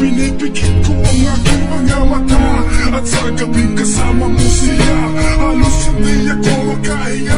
Pinipikit ko ang aking mga mata, at sa gabing kasama mo siya, halos hindi ako makahinga.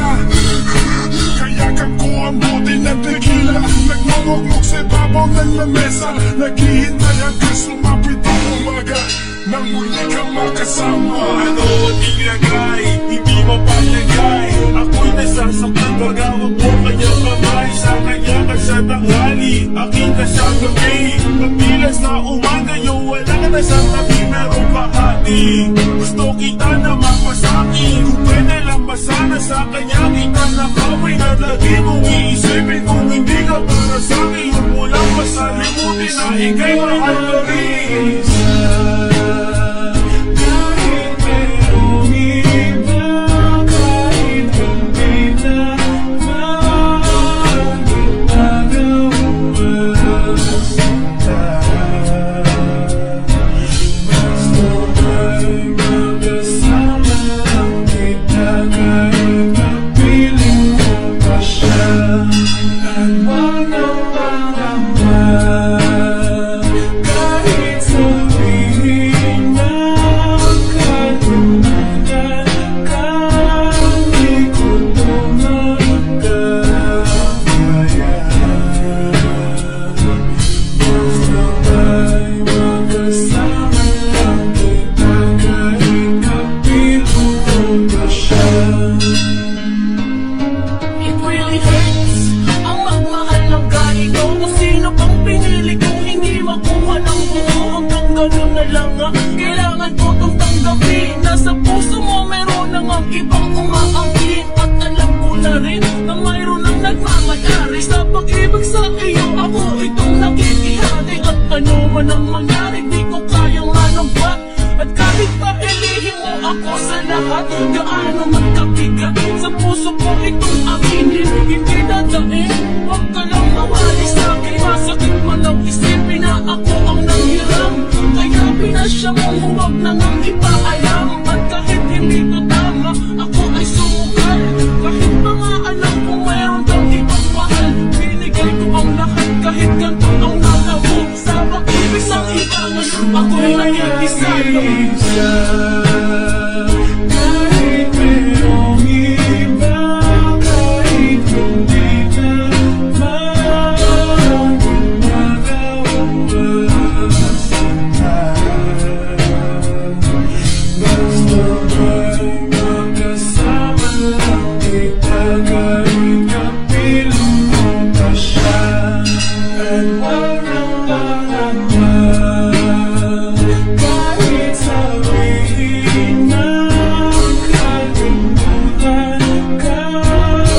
Kayakan ko ang bote ng tequila, nagmumuklok sa ibabaw ng lamesa, naghihintay hanggang sumapit ang umaga nang muli kang makasama. Ano ang ilagay, hindi mapalagay, ako'y nasasaktan pag hawak mo kanyang kamay. Sa kanya ka sa tanghali, aking ka sa gabi, pagbilas na umaga yung wala ka na sa tabi, merong bahati. Gusto kita na mapasakin, kung pwede lang ba sana sa kanya kita nakawin, at lagi mong iisipin kung hindi ka para sa'kin. Huwag mo lang masalimutin na ika'y mahal ka rin. Kailangan ko itong tanggapin, nasa puso mo meron nang ang ibang umaangkin. At alam ko na rin na mayroon nang nagmamayari sa pag-ibig sa iyo. Ako itong nakikihati, at ano man ang mangyari di ko kayang manampat. At kahit pa ilihin mo ako sa lahat, gaano man kabigat sa puso ko itong aminin, hindi dadain. Huwag ka lang mawali sa'kin, masakit man ang isipin na ako ang nanghiram. Kaya pinasya mong huwag na nang ipaalam. At kahit hindi ko tama, ako ay sumugal. Kahit mga alam kong mayroon kang ibang mahal, binigay ko ang lahat kahit ganito ang nalawo. Sa pag-ibig sa iba ngayon, ako'y nag-iisa. Kahit merong iba, kahit hindi ka magagawa, gusto ko'y magkasama lang kita, kahit kapiling mo pa siya. At walang pangalaman, kahit sabihin na kalimutan ka,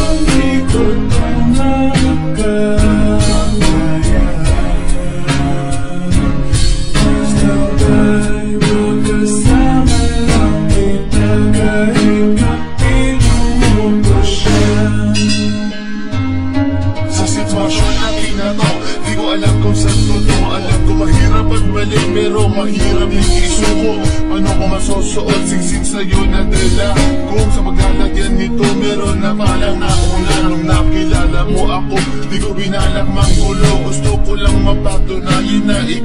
hindi ko na makakaya. Gusto ko'y magkasama lang kita, kahit kapiling mo pa siya. Sa sitwasyon natin na to, di ko alam kung saan totoo. Alam ko mahirap at mali, pero mahirap yung isuko. Ano ko masusuot, singsing sa'yo na dala. Kung sa paglalagyan nito, meron na palang nauna. Nung nakilala mo ako, di ko binalak manggulo. Gusto ko lang mapatunayan na ikaw